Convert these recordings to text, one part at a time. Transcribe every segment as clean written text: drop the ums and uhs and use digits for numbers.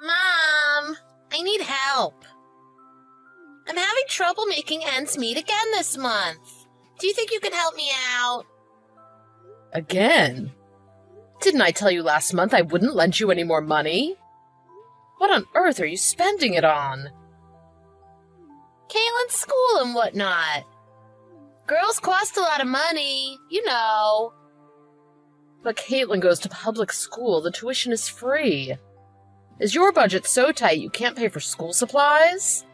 Mom, I need help. I'm having trouble making ends meet again this month. Do you think you can help me out? Again? Didn't I tell you last month I wouldn't lend you any more money? What on earth are you spending it on? Caitlin's school and whatnot. Girls cost a lot of money, you know. But Caitlin goes to public school. The tuition is free. Is your budget so tight you can't pay for school supplies?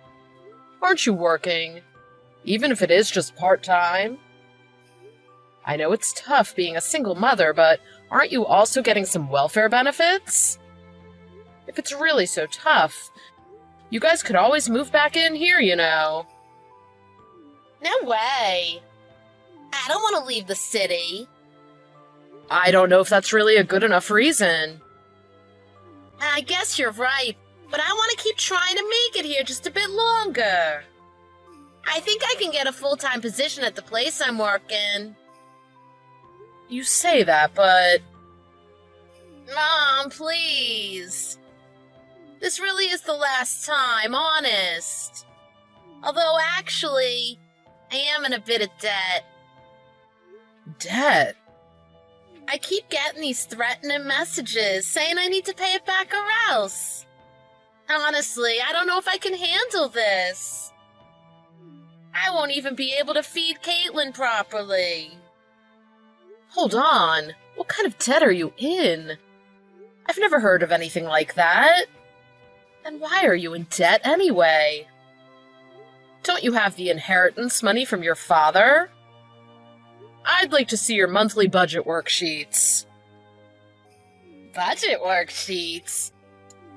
Aren't you working? Even if it is just part-time? I know it's tough being a single mother, but aren't you also getting some welfare benefits? If it's really so tough, you guys could always move back in here, you know. No way. I don't want to leave the city. I don't know if that's really a good enough reason. I guess you're right, but I want to keep trying to make it here just a bit longer. I think I can get a full-time position at the place I'm working. You say that, but... Mom, please. This really is the last time, honest. Although, actually, I am in a bit of debt. Debt? I keep getting these threatening messages saying I need to pay it back or else. Honestly, I don't know if I can handle this. I won't even be able to feed Caitlin properly. Hold on. What kind of debt are you in? I've never heard of anything like that. And why are you in debt anyway? Don't you have the inheritance money from your father? I'd like to see your monthly budget worksheets. Budget worksheets?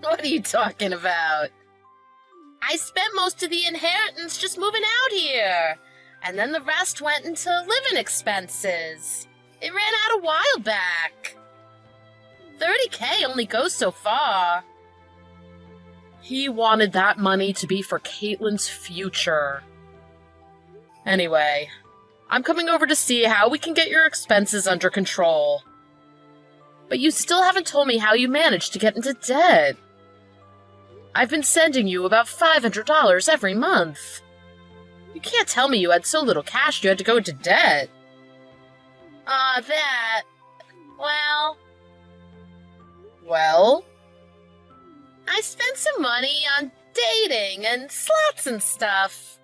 What are you talking about? I spent most of the inheritance just moving out here, and then the rest went into living expenses. It ran out a while back. $30K only goes so far. He wanted that money to be for Caitlin's future. Anyway, I'm coming over to see how we can get your expenses under control. But you still haven't told me how you managed to get into debt. I've been sending you about $500 every month. You can't tell me you had so little cash you had to go into debt. That... Well? I spent some money on dating and slots and stuff.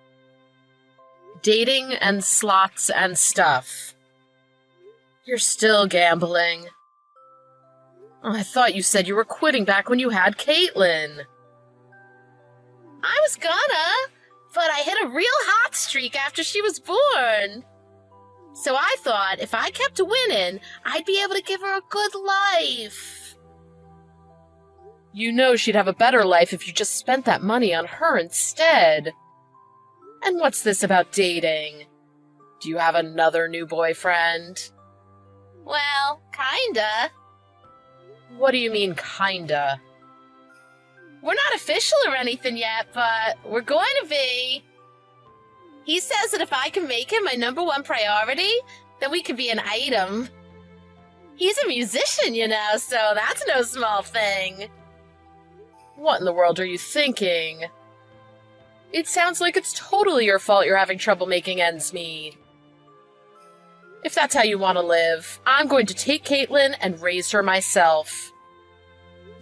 Dating and slots and stuff. You're still gambling. Oh, I thought you said you were quitting back when you had Caitlin. I was gonna, but I hit a real hot streak after she was born. So I thought if I kept winning, I'd be able to give her a good life. You know she'd have a better life if you just spent that money on her instead. And what's this about dating? Do you have another new boyfriend? Well, kinda. What do you mean, kinda? We're not official or anything yet, but we're going to be. He says that if I can make him my #1 priority, then we could be an item. He's a musician, you know, so that's no small thing. What in the world are you thinking? It sounds like it's totally your fault you're having trouble making ends meet. If that's how you want to live, I'm going to take Caitlin and raise her myself.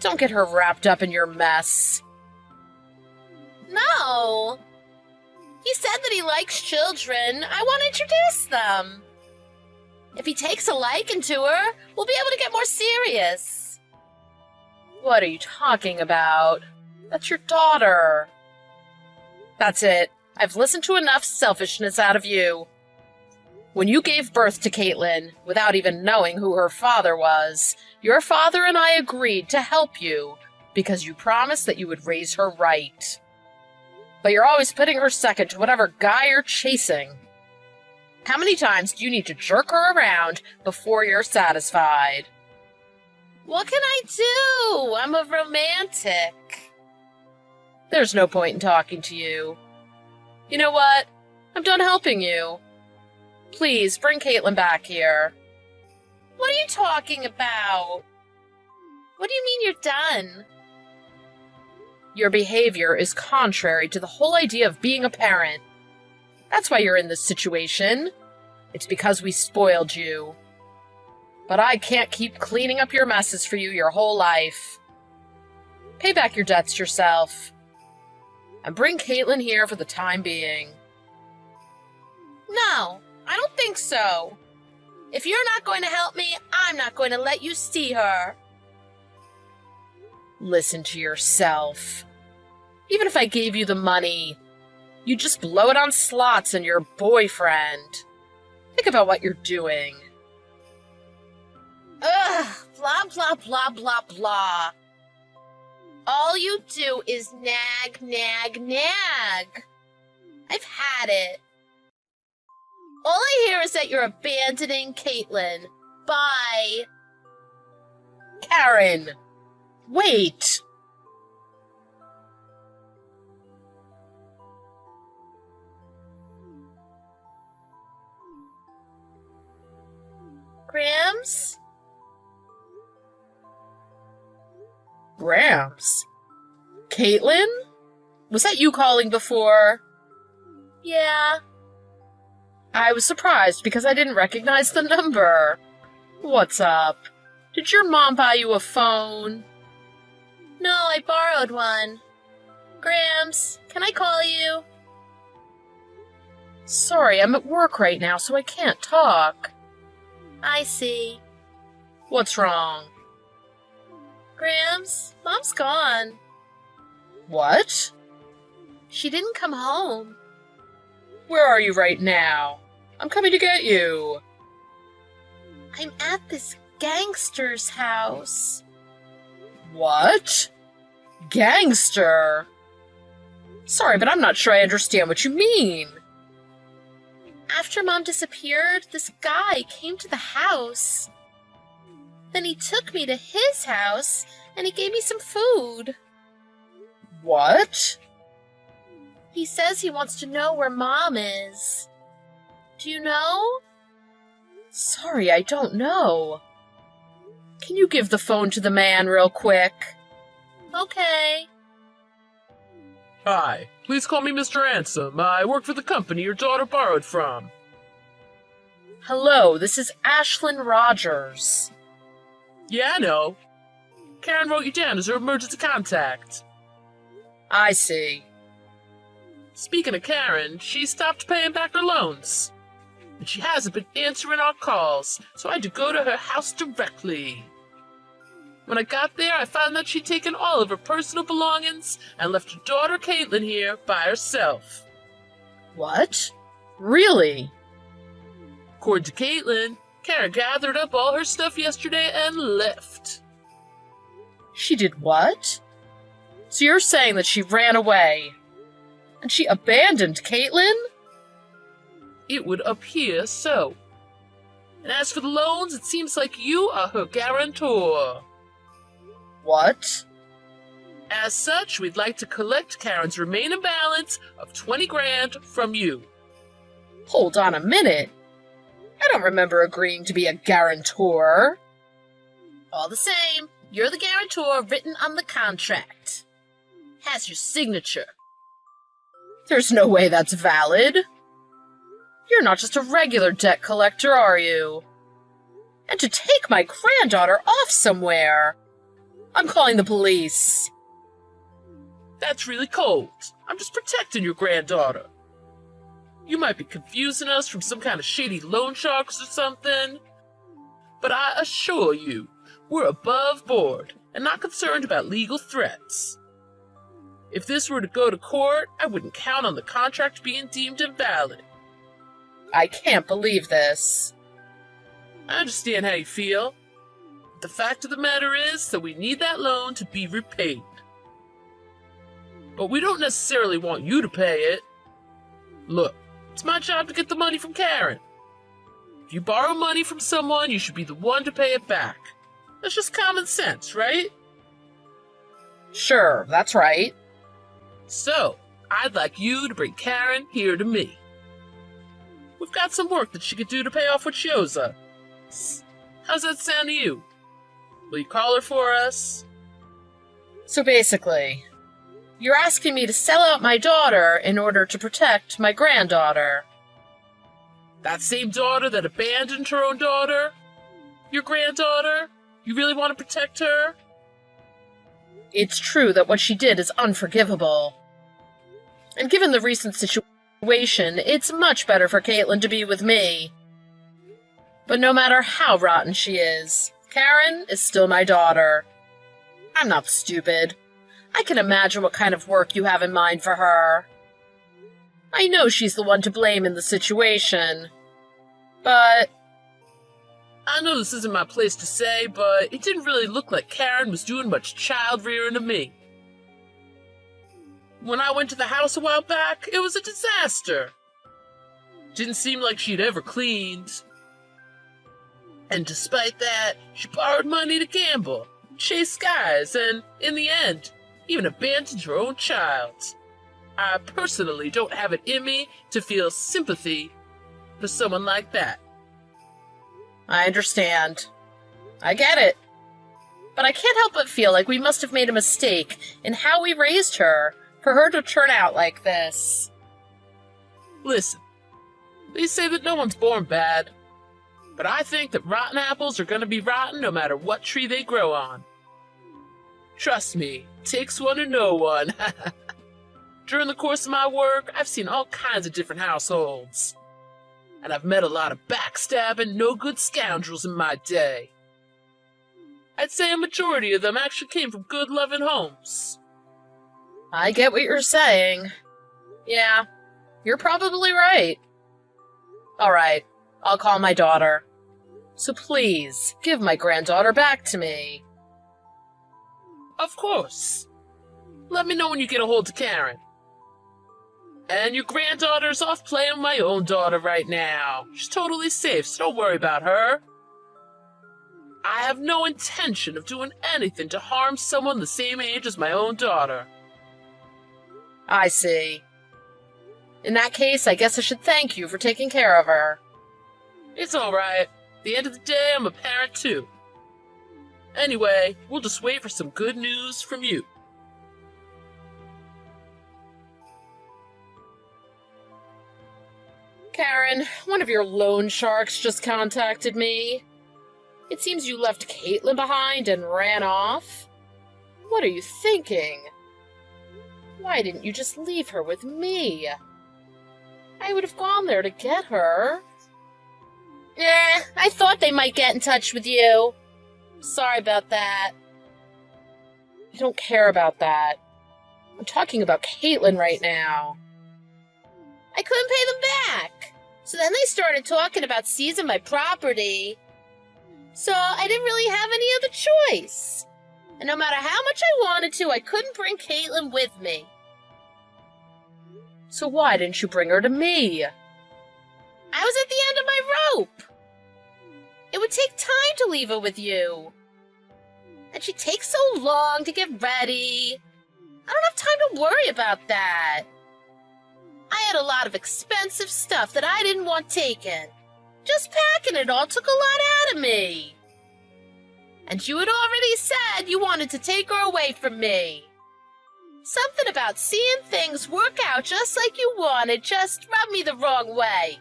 Don't get her wrapped up in your mess. No. He said that he likes children. I want to introduce them. If he takes a liking to her, we'll be able to get more serious. What are you talking about? That's your daughter. That's it. I've listened to enough selfishness out of you. When you gave birth to Caitlin, without even knowing who her father was, your father and I agreed to help you because you promised that you would raise her right. But you're always putting her second to whatever guy you're chasing. How many times do you need to jerk her around before you're satisfied? What can I do? I'm a romantic. There's no point in talking to you. You know what? I'm done helping you. Please, bring Caitlin back here. What are you talking about? What do you mean you're done? Your behavior is contrary to the whole idea of being a parent. That's why you're in this situation. It's because we spoiled you. But I can't keep cleaning up your messes for you your whole life. Pay back your debts yourself. And bring Caitlin here for the time being. No, I don't think so. If you're not going to help me, I'm not going to let you see her. Listen to yourself. Even if I gave you the money, you'd just blow it on slots and your boyfriend. Think about what you're doing. Ugh, blah, blah, blah, blah, blah. All you do is nag, nag, nag. I've had it. All I hear is that you're abandoning Caitlin. Bye. Karen! Wait! Grams? Grams? Caitlin? Was that you calling before? Yeah. I was surprised because I didn't recognize the number. What's up? Did your mom buy you a phone? No, I borrowed one. Grams, can I call you? Sorry, I'm at work right now, so I can't talk. I see. What's wrong? Grams, Mom's gone. What? She didn't come home. Where are you right now? I'm coming to get you. I'm at this gangster's house. What? Gangster? Sorry, but I'm not sure I understand what you mean. After Mom disappeared, this guy came to the house. Then he took me to his house, and he gave me some food. What? He says he wants to know where Mom is. Do you know? Sorry, I don't know. Can you give the phone to the man real quick? Okay. Hi, please call me Mr. Ransom. I work for the company your daughter borrowed from. Hello, this is Ashlyn Rogers. Yeah, I know. Karen wrote you down as her emergency contact. I see. Speaking of Karen, she stopped paying back her loans. And she hasn't been answering our calls, so I had to go to her house directly. When I got there, I found that she'd taken all of her personal belongings and left her daughter Caitlin here by herself. What? Really? According to Caitlin, Karen gathered up all her stuff yesterday and left. She did what? So you're saying that she ran away? And she abandoned Caitlin? It would appear so. And as for the loans, it seems like you are her guarantor. What? As such, we'd like to collect Karen's remaining balance of 20 grand from you. Hold on a minute. I don't remember agreeing to be a guarantor. All the same, you're the guarantor written on the contract. Has your signature. There's no way that's valid. You're not just a regular debt collector, are you? And to take my granddaughter off somewhere. I'm calling the police. That's really cold. I'm just protecting your granddaughter. You might be confusing us from some kind of shady loan sharks or something. But I assure you, we're above board and not concerned about legal threats. If this were to go to court, I wouldn't count on the contract being deemed invalid. I can't believe this. I understand how you feel. The fact of the matter is that we need that loan to be repaid. But we don't necessarily want you to pay it. Look, it's my job to get the money from Karen. If you borrow money from someone, you should be the one to pay it back. That's just common sense, right? Sure, that's right. So, I'd like you to bring Karen here to me. We've got some work that she could do to pay off what she owes us. How's that sound to you? Will you call her for us? So basically, You're asking me to sell out my daughter in order to protect my granddaughter. That same daughter that abandoned her own daughter? Your granddaughter? You really want to protect her? It's true that what she did is unforgivable. And given the recent situation, it's much better for Caitlin to be with me. But no matter how rotten she is, Karen is still my daughter. I'm not stupid. I can imagine what kind of work you have in mind for her. I know she's the one to blame in the situation. But I know this isn't my place to say, but it didn't really look like Karen was doing much child rearing to me. When I went to the house a while back, it was a disaster. Didn't seem like she'd ever cleaned. And despite that, she borrowed money to gamble, chase guys, and, in the end, even abandoned her own child. I personally don't have it in me to feel sympathy for someone like that. I understand. I get it. But I can't help but feel like we must have made a mistake in how we raised her for her to turn out like this. Listen, they say that no one's born bad, but I think that rotten apples are going to be rotten no matter what tree they grow on. Trust me, takes one to know one. During the course of my work, I've seen all kinds of different households. And I've met a lot of backstabbing, no-good scoundrels in my day. I'd say a majority of them actually came from good, loving homes. I get what you're saying. Yeah, you're probably right. All right, I'll call my daughter. So please, give my granddaughter back to me. Of course. Let me know when you get a hold of Karen. And your granddaughter's off playing with my own daughter right now. She's totally safe, so don't worry about her. I have no intention of doing anything to harm someone the same age as my own daughter. I see. In that case, I guess I should thank you for taking care of her. It's alright. At the end of the day, I'm a parent too. Anyway, we'll just wait for some good news from you. Karen, one of your loan sharks just contacted me. It seems you left Caitlin behind and ran off. What are you thinking? Why didn't you just leave her with me? I would have gone there to get her. I thought they might get in touch with you. Sorry about that. I don't care about that. I'm talking about Caitlin right now. I couldn't pay them back. So then they started talking about seizing my property. So I didn't really have any other choice. And no matter how much I wanted to, I couldn't bring Caitlin with me. So why didn't you bring her to me? I was at the end of my rope. It would take time to leave her with you. And she takes so long to get ready. I don't have time to worry about that. I had a lot of expensive stuff that I didn't want taken. Just packing it all took a lot out of me. And you had already said you wanted to take her away from me. Something about seeing things work out just like you wanted just rubbed me the wrong way.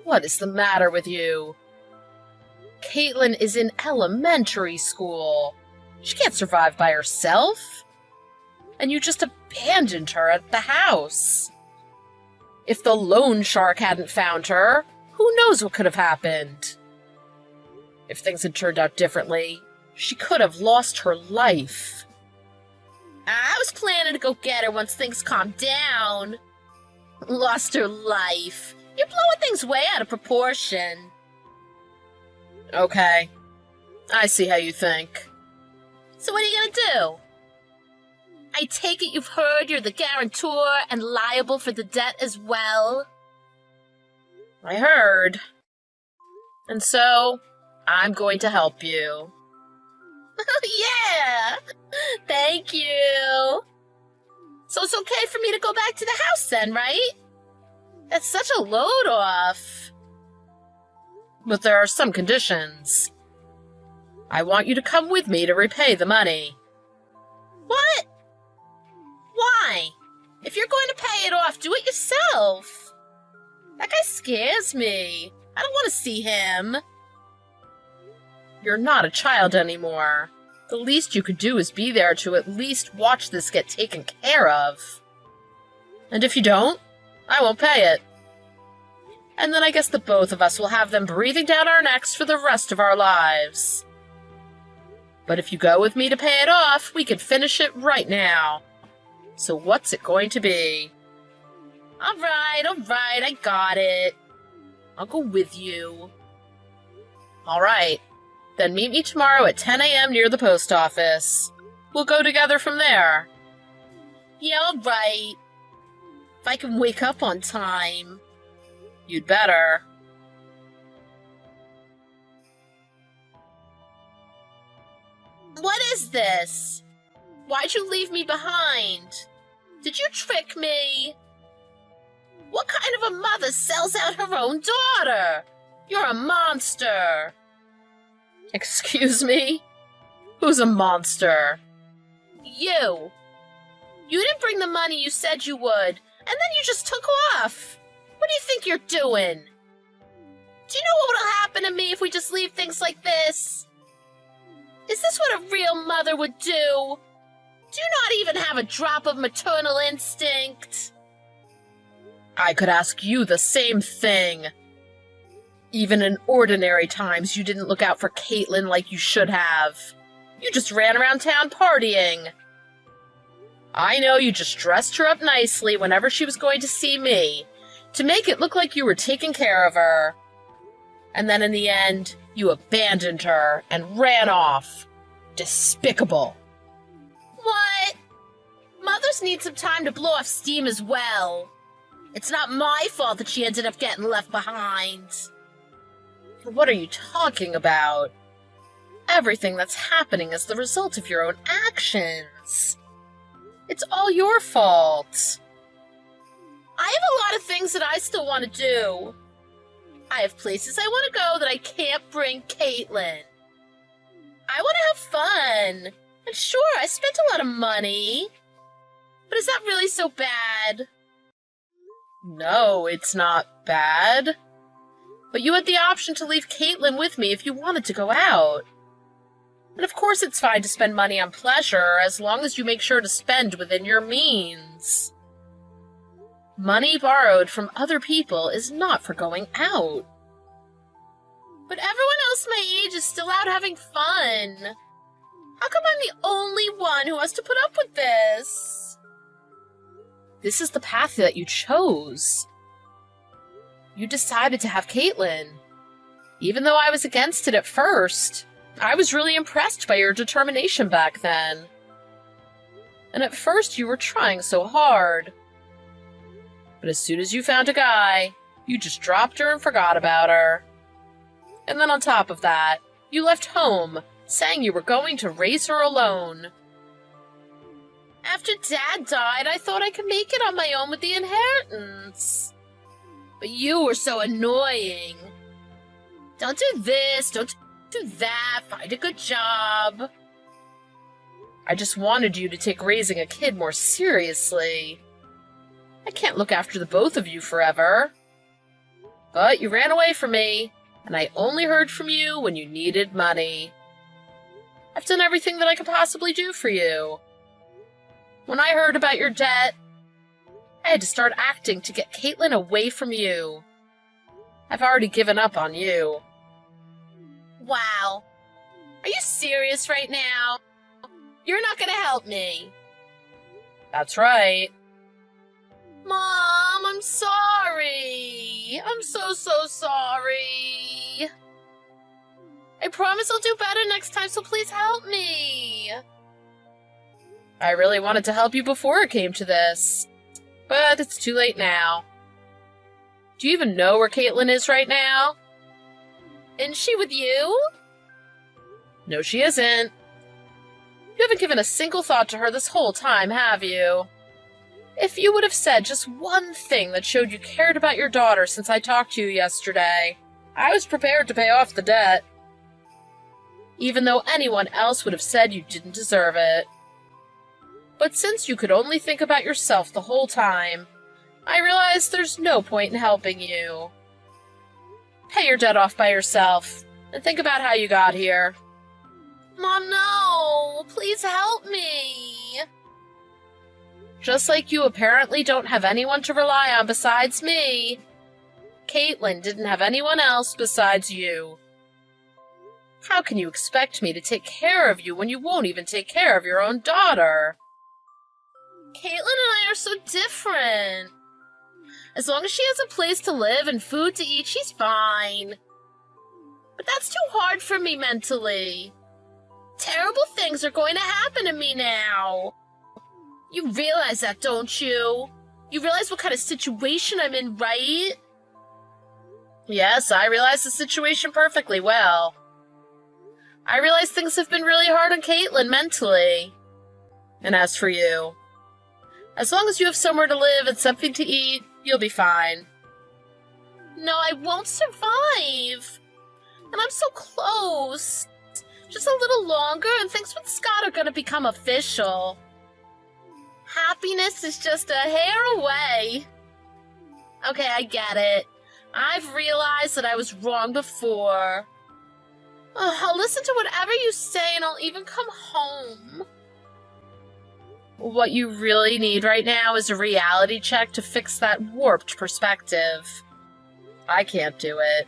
What is the matter with you? Caitlin is in elementary school. She can't survive by herself. And you just abandoned her at the house. If the loan shark hadn't found her, who knows what could have happened? If things had turned out differently, she could have lost her life. I was planning to go get her once things calmed down. Lost her life. You're blowing things way out of proportion. Okay. I see how you think. So what are you gonna do? I take it you've heard you're the guarantor and liable for the debt as well? I heard. And so, I'm going to help you. Yeah! Thank you! So it's okay for me to go back to the house then, right? That's such a load off. But there are some conditions. I want you to come with me to repay the money. What? Why? If you're going to pay it off, do it yourself. That guy scares me. I don't want to see him. You're not a child anymore. The least you could do is be there to at least watch this get taken care of. And if you don't, I won't pay it. And then I guess the both of us will have them breathing down our necks for the rest of our lives. But if you go with me to pay it off, we could finish it right now. So what's it going to be? All right, I got it. I'll go with you. All right. Then meet me tomorrow at 10 a.m. near the post office. We'll go together from there. Yeah, all right. If I can wake up on time. You'd better. What is this? Why'd you leave me behind? Did you trick me? What kind of a mother sells out her own daughter? You're a monster. Excuse me? Who's a monster? You. You didn't bring the money you said you would, and then you just took off. What do you think you're doing? Do you know what will happen to me if we just leave things like this? Is this what a real mother would do? Do you not even have a drop of maternal instinct? I could ask you the same thing. Even in ordinary times, you didn't look out for Caitlin like you should have. You just ran around town partying. I know you just dressed her up nicely whenever she was going to see me, to make it look like you were taking care of her. And then in the end, you abandoned her and ran off. Despicable. What? Mothers need some time to blow off steam as well. It's not my fault that she ended up getting left behind. What are you talking about? Everything that's happening is the result of your own actions. It's all your fault. I have a lot of things that I still want to do. I have places I want to go that I can't bring Caitlin. I want to have fun. And sure, I spent a lot of money. But is that really so bad? No, it's not bad. But you had the option to leave Caitlin with me if you wanted to go out. And of course it's fine to spend money on pleasure, as long as you make sure to spend within your means. Money borrowed from other people is not for going out. But everyone else my age is still out having fun. How come I'm the only one who has to put up with this? This is the path that you chose. You decided to have Caitlin. Even though I was against it at first, I was really impressed by your determination back then. And at first you were trying so hard. But as soon as you found a guy, you just dropped her and forgot about her. And then on top of that, you left home, saying you were going to raise her alone. After Dad died, I thought I could make it on my own with the inheritance. But you were so annoying. Don't do this, don't do that, find a good job. I just wanted you to take raising a kid more seriously. I can't look after the both of you forever. But you ran away from me, and I only heard from you when you needed money. I've done everything that I could possibly do for you. When I heard about your debt, I had to start acting to get Caitlin away from you. I've already given up on you. Wow. Are you serious right now? You're not gonna help me. That's right. Mom, I'm sorry. I'm so sorry. I promise I'll do better next time, so please help me. I really wanted to help you before it came to this, but it's too late now. Do you even know where Caitlin is right now? Isn't she with you? No, she isn't. You haven't given a single thought to her this whole time, have you? If you would have said just one thing that showed you cared about your daughter since I talked to you yesterday, I was prepared to pay off the debt. Even though anyone else would have said you didn't deserve it. But since you could only think about yourself the whole time, I realize there's no point in helping you. Pay your debt off by yourself, and think about how you got here. Mom, no! Please help me! Just like you apparently don't have anyone to rely on besides me, Caitlin didn't have anyone else besides you. How can you expect me to take care of you when you won't even take care of your own daughter? Caitlin and I are so different. As long as she has a place to live and food to eat, she's fine. But that's too hard for me mentally. Terrible things are going to happen to me now. You realize that, don't you? You realize what kind of situation I'm in, right? Yes, I realize the situation perfectly well. I realize things have been really hard on Caitlin mentally. And as for you, as long as you have somewhere to live and something to eat, you'll be fine. No, I won't survive. And I'm so close. Just a little longer and things with Scott are gonna become official. Happiness is just a hair away. Okay, I get it. I've realized that I was wrong before. I'll listen to whatever you say and I'll even come home. What you really need right now is a reality check to fix that warped perspective. I can't do it.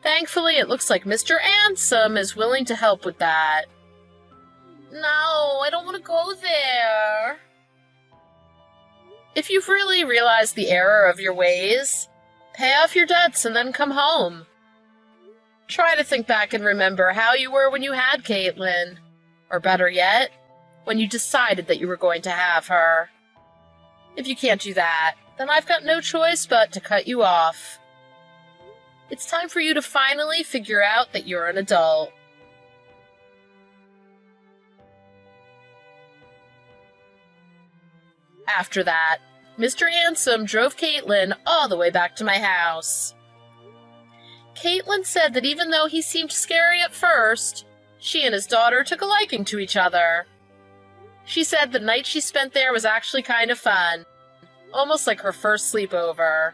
Thankfully, it looks like Mr. Ansem is willing to help with that. No, I don't want to go there. If you've really realized the error of your ways, pay off your debts and then come home. Try to think back and remember how you were when you had Caitlin. Or better yet, when you decided that you were going to have her. If you can't do that, then I've got no choice but to cut you off. It's time for you to finally figure out that you're an adult. After that, Mr. Ansem drove Caitlin all the way back to my house. Caitlin said that even though he seemed scary at first, she and his daughter took a liking to each other. She said the night she spent there was actually kind of fun, almost like her first sleepover.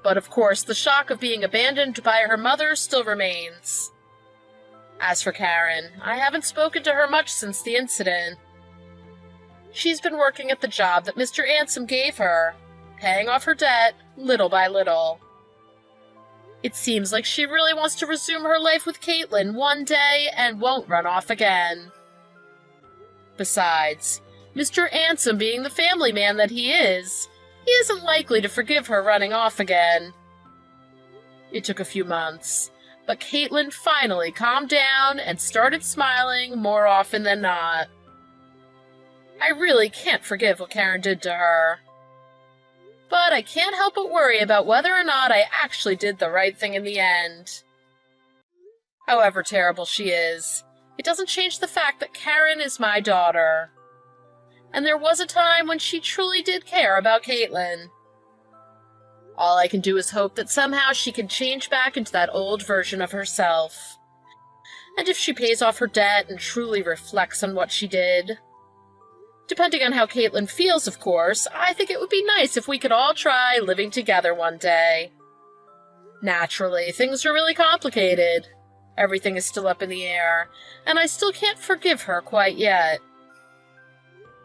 But of course, the shock of being abandoned by her mother still remains. As for Karen, I haven't spoken to her much since the incident. She's been working at the job that Mr. Ansem gave her, paying off her debt little by little. It seems like she really wants to resume her life with Caitlin one day and won't run off again. Besides, Mr. Ansem being the family man that he isn't likely to forgive her running off again. It took a few months, but Caitlin finally calmed down and started smiling more often than not. I really can't forgive what Karen did to her. But I can't help but worry about whether or not I actually did the right thing in the end. However terrible she is, it doesn't change the fact that Karen is my daughter. And there was a time when she truly did care about Caitlin. All I can do is hope that somehow she can change back into that old version of herself. And if she pays off her debt and truly reflects on what she did. Depending on how Caitlin feels, of course, I think it would be nice if we could all try living together one day. Naturally, things are really complicated. Everything is still up in the air, and I still can't forgive her quite yet.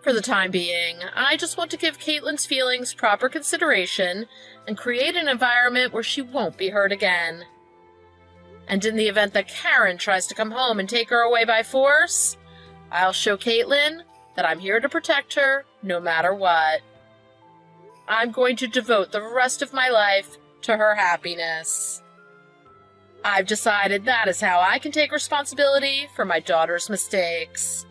For the time being, I just want to give Caitlin's feelings proper consideration and create an environment where she won't be hurt again. And in the event that Karen tries to come home and take her away by force, I'll show Caitlin that I'm here to protect her no matter what. I'm going to devote the rest of my life to her happiness. I've decided that is how I can take responsibility for my daughter's mistakes.